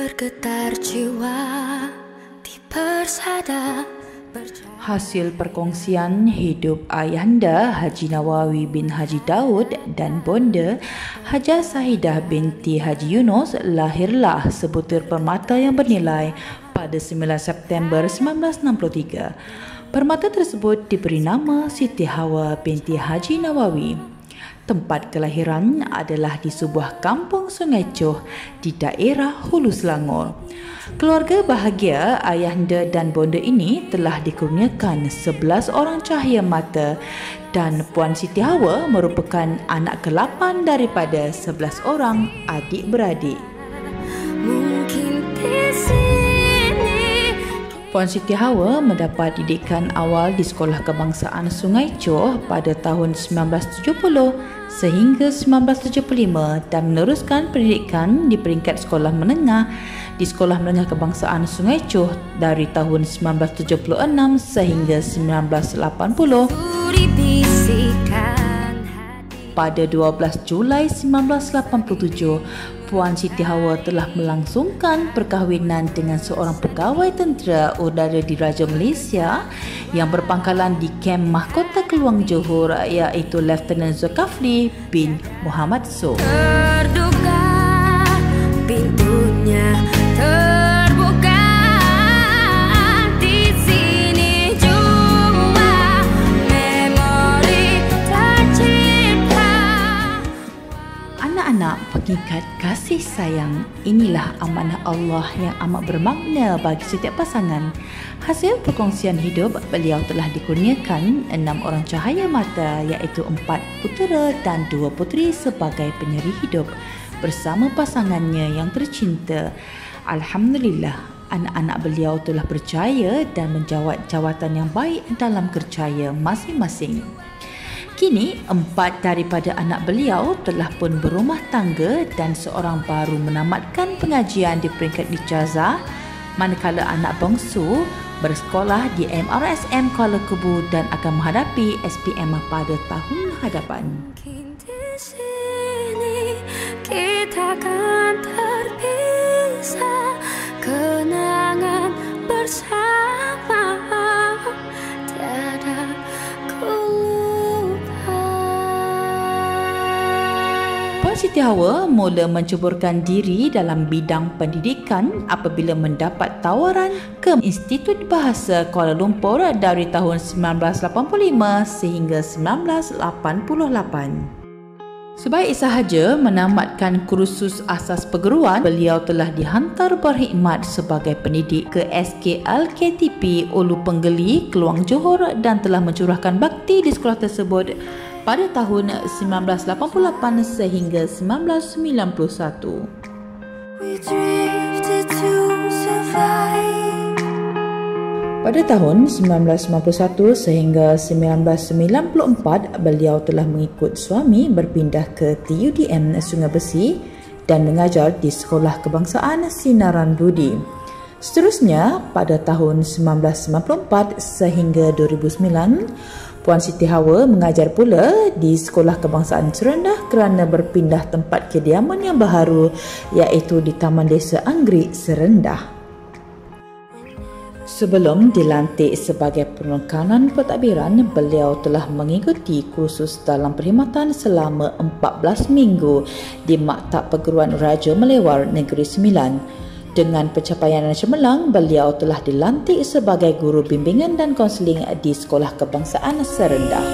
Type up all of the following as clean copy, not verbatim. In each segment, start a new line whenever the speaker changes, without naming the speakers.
bergetar jiwa di persada.
Hasil perkongsian hidup ayahanda Haji Nawawi bin Haji Daud dan bonda Hajah Sahidah binti Haji Yunus lahirlah sebutir permata yang bernilai pada 9 September 1963. Permata tersebut diberi nama Siti Hawa binti Haji Nawawi. Tempat kelahiran adalah di sebuah kampung Sungai Coh di daerah Hulu Selangor. Keluarga bahagia ayahanda dan bonda ini telah dikurniakan 11 orang cahaya mata dan Puan Siti Hawa merupakan anak ke-8 daripada 11 orang adik-beradik. Puan Siti Hawa mendapat didikan awal di Sekolah Kebangsaan Sungai Coh pada tahun 1970 sehingga 1975 dan meneruskan pendidikan di peringkat sekolah menengah di Sekolah Menengah Kebangsaan Sungai Coh dari tahun 1976 sehingga 1980. Pada 12 Julai 1987, Puan Siti Hawa telah melangsungkan perkahwinan dengan seorang pegawai tentera udara di Raja Malaysia yang berpangkalan di Kem Mahkota Keluang Johor iaitu Lieutenant Zulkifli bin Muhammad So.
Terduga pintunya terbuka di sini jua memori tercipta.
Anak-anak pengikat kasih sayang, inilah amanah Allah yang amat bermakna bagi setiap pasangan. Hasil perkongsian hidup, beliau telah dikurniakan 6 orang cahaya mata iaitu 4 putera dan 2 puteri sebagai penyeri hidup bersama pasangannya yang tercinta. Alhamdulillah, anak-anak beliau telah berjaya dan menjawat jawatan yang baik dalam kerjaya masing-masing. Kini, 4 daripada anak beliau telah pun berumah tangga dan seorang baru menamatkan pengajian di peringkat ijazah, manakala anak bongsu bersekolah di MRSM Kuala Kubu dan akan menghadapi SPM pada tahun hadapan.
Di sini kita akan terpisah, kenangan bersama tiada ku lupa.
Puan Siti Hawa mula menceburkan diri dalam bidang pendidikan apabila mendapat tawaran ke Institut Bahasa Kuala Lumpur dari tahun 1985 sehingga 1988. Sebaik sahaja menamatkan kursus asas perguruan, beliau telah dihantar berkhidmat sebagai pendidik ke SKLKTP Ulu Penggeli, Keluang Johor dan telah mencurahkan bakti di sekolah tersebut pada tahun 1988 sehingga 1991.
We drifted to survive.
Pada tahun 1991 sehingga 1994, beliau telah mengikut suami berpindah ke TUDM Sungai Besi dan mengajar di Sekolah Kebangsaan Sinaran Budi. Seterusnya, pada tahun 1994 sehingga 2009, Puan Siti Hawa mengajar pula di Sekolah Kebangsaan Serendah kerana berpindah tempat kediaman yang baharu iaitu di Taman Desa Anggerik Serendah. Sebelum dilantik sebagai penekanan pentadbiran, beliau telah mengikuti kursus dalam perkhidmatan selama 14 minggu di Maktab Perguruan Raja Melewar Negeri Sembilan. Dengan pencapaian yang cemerlang, beliau telah dilantik sebagai guru bimbingan dan kaunseling di Sekolah Kebangsaan Serendah.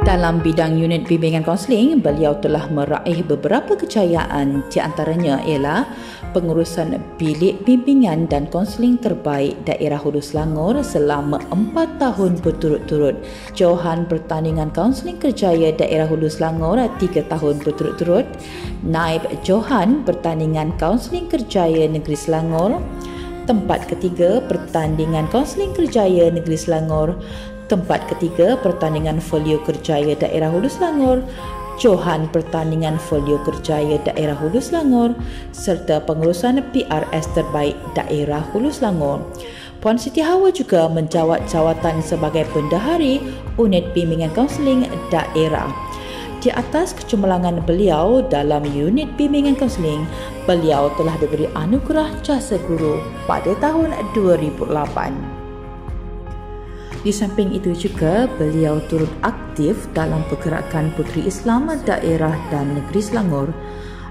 Dalam bidang unit bimbingan kaunseling, beliau telah meraih beberapa kejayaan, di antaranya ialah pengurusan bilik bimbingan dan kaunseling terbaik daerah Hulu Selangor selama 4 tahun berturut-turut, jauhan pertandingan kaunseling kerjaya daerah Hulu Selangor 3 tahun berturut-turut, naib jauhan pertandingan kaunseling kerjaya Negeri Selangor, tempat ketiga pertandingan kaunseling kerjaya Negeri Selangor, tempat ketiga pertandingan folio kerjaya daerah Hulu Selangor, johan pertandingan folio kerjaya daerah Hulu Selangor serta pengurusan PRS terbaik daerah Hulu Selangor. Puan Siti Hawa juga menjawat jawatan sebagai bendahari unit bimbingan kaunseling daerah. Di atas kecemerlangan beliau dalam unit bimbingan kaunseling, beliau telah diberi anugerah jasa guru pada tahun 2008. Di samping itu juga, beliau turut aktif dalam pergerakan Puteri Islam Daerah dan Negeri Selangor.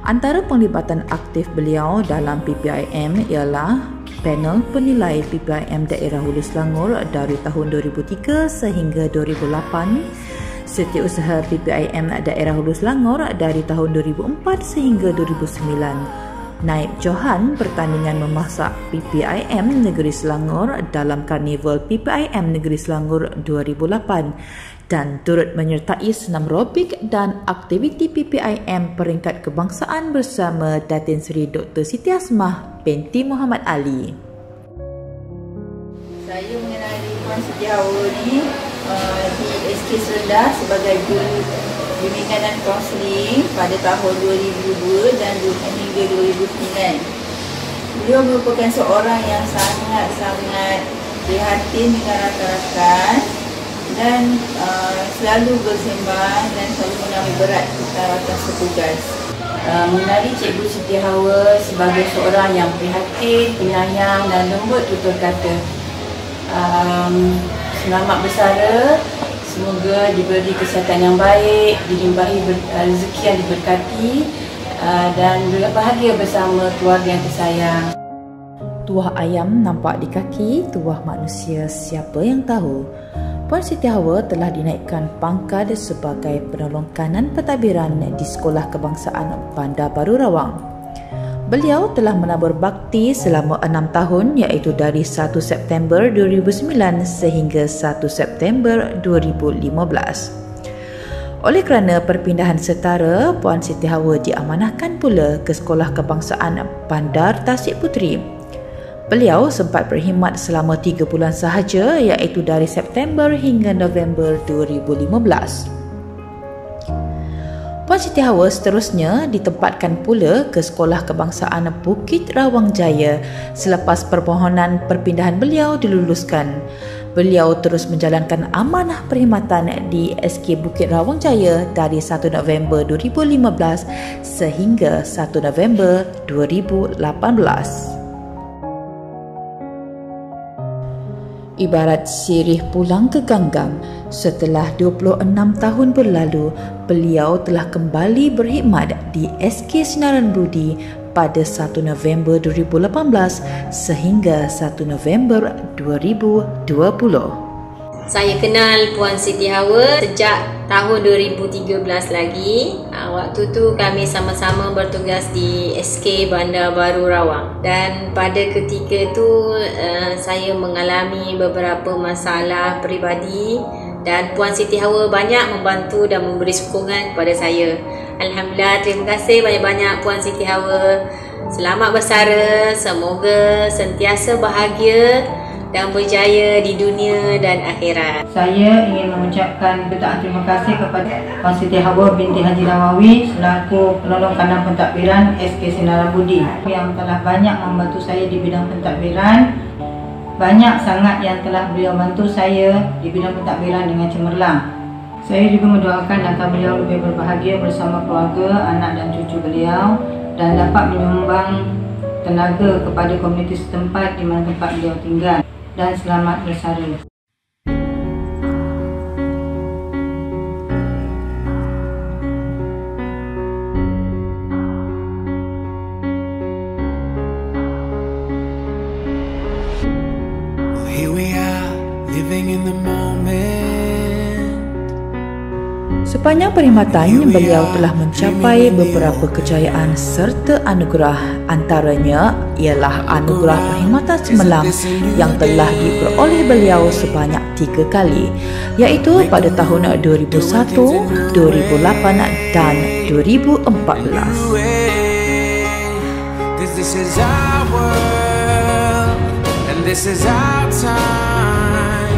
Antara penglibatan aktif beliau dalam PPIM ialah panel penilai PPIM Daerah Hulu Selangor dari tahun 2003 sehingga 2008, Setiausaha PPIM Daerah Hulu Selangor dari tahun 2004 sehingga 2009, naib johan pertandingan memasak PPIM Negeri Selangor dalam Karnival PPIM Negeri Selangor 2008 dan turut menyertai senam robik dan aktiviti PPIM peringkat kebangsaan bersama Datin Seri Dr. Siti Asmah binti Muhammad Ali.
Saya mengenali Puan Siti Hawa ni di SK Serendah sebagai guru bimbingan dan kaunseling pada tahun 2002 dan hingga 2009. Beliau merupakan seorang yang sangat-sangat prihatin dengan rakan-rakan dan selalu bersembang dan selalu mengambil berat rakan setugas. Mengenali Cikgu Siti Hawa sebagai seorang yang prihatin, penyayang dan lembut tutur kata. Selamat bersara, semoga diberi kesihatan yang baik, dilimpahi rezeki yang diberkati dan bahagia bersama keluarga yang tersayang.
Tuah ayam nampak di kaki, tuah manusia siapa yang tahu. Puan Siti Hawa telah dinaikkan pangkat sebagai penolong kanan pentadbiran di Sekolah Kebangsaan Bandar Baru Rawang. Beliau telah menabur bakti selama 6 tahun iaitu dari 1 September 2009 sehingga 1 September 2015. Oleh kerana perpindahan setara, Puan Siti Hawa diamanahkan pula ke Sekolah Kebangsaan Bandar Tasik Puteri. Beliau sempat berkhidmat selama 3 bulan sahaja iaitu dari September hingga November 2015. Puan Siti Hawa seterusnya ditempatkan pula ke Sekolah Kebangsaan Bukit Rawang Jaya selepas permohonan perpindahan beliau diluluskan. Beliau terus menjalankan amanah perkhidmatan di SK Bukit Rawang Jaya dari 1 November 2015 sehingga 1 November 2018. Ibarat sirih pulang ke ganggang, setelah 26 tahun berlalu, beliau telah kembali berkhidmat di SK Sinaran Budi pada 1 November 2018 sehingga 1 November 2020.
Saya kenal Puan Siti Hawa sejak tahun 2013 lagi. Waktu tu kami sama-sama bertugas di SK Bandar Baru Rawang. Dan pada ketika tu saya mengalami beberapa masalah peribadi dan Puan Siti Hawa banyak membantu dan memberi sokongan kepada saya. Alhamdulillah, terima kasih banyak-banyak Puan Siti Hawa. Selamat bersara, semoga sentiasa bahagia dan berjaya di dunia dan akhirat.
Saya ingin mengucapkan jutaan terima kasih kepada Puan Siti Hawa binti Haji Nawawi selaku penolong kanan pentadbiran SK Sinaran Budi yang telah banyak membantu saya di bidang pentadbiran. Banyak sangat yang telah beliau bantu saya di bidang pentadbiran dengan cemerlang. Saya juga mendoakan agar beliau lebih berbahagia bersama keluarga, anak dan cucu beliau dan dapat menyumbang tenaga kepada komuniti setempat di mana tempat beliau tinggal. Dan selamat bersara.
Here we are, living in the moment.
Sepanjang perkhidmatan, beliau telah mencapai beberapa kejayaan serta anugerah. Antaranya ialah anugerah perkhidmatan cemerlang yang telah diperoleh beliau sebanyak 3 kali, iaitu pada tahun 2001, 2008 dan 2014.
This is our world and this is our time.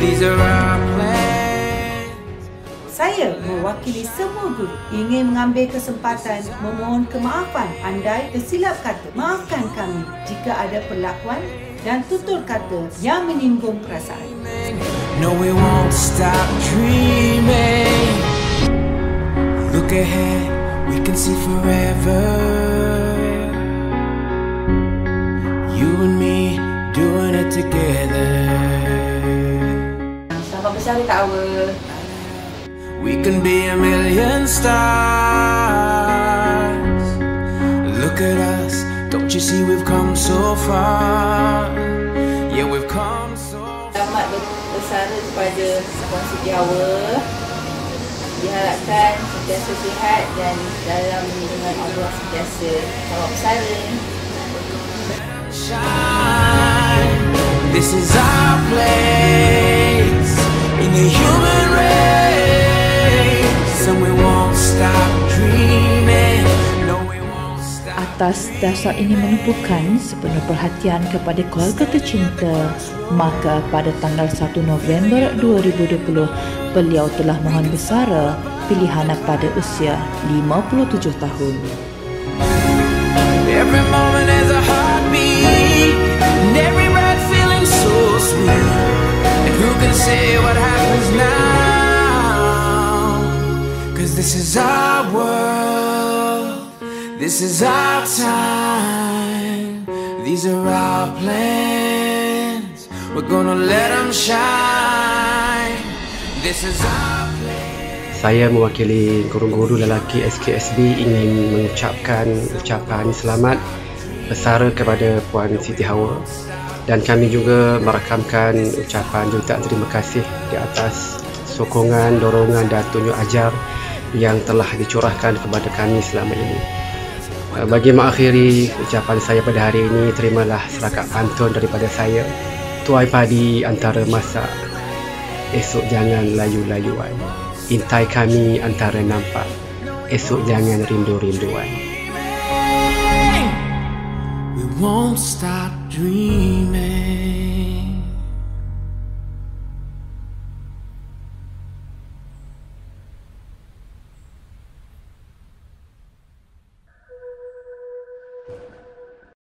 These are our plans.
Saya mewakili semua guru ingin mengambil kesempatan memohon kemaafan andai tersilap kata. Maafkan kami jika ada perlakuan dan tutur kata yang menyinggung perasaan.
No, we won't stop dreaming. look ahead, we can see forever. You and me doing it together.
Sahabat besar Kak Awa.
We can be a million stars. Look at us, don't you see we've come so far? Yeah, we've come so far.
Selamat bersara kepada Puan Siti Hawa. Diharapkan sentiasa sihat dan dalam lindungan Allah sentiasa. Selamat bersara.
This is our place in the human race, and we won't stop dreaming. No, we won't stop.
Atas dasar ini menumpukan sepenuh perhatian kepada keluarga tercinta, maka pada tanggal 1 November 2020, beliau telah mohon bersara pilihan pada usia 57 tahun.
Every moment is a heartbeat, and every breath feeling so sweet. And who can say what happens now? 'Cause this is our world, this is our time, these are our plans, we're gonna let them shine. This is our place.
Saya mewakili guru-guru lelaki SKSB ingin mengucapkan ucapan selamat bersara kepada Puan Siti Hawa, dan kami juga merakamkan ucapan jutaan terima kasih di atas sokongan, dorongan dan tunjuk ajar yang telah dicurahkan kepada kami selama ini. Bagi mengakhiri ucapan saya pada hari ini, terimalah serakat pantun daripada saya. Tuai padi antara masak, esok jangan layu-layuan. Intai kami antara nampak, esok jangan rindu-rinduan.
We won't stop dreaming.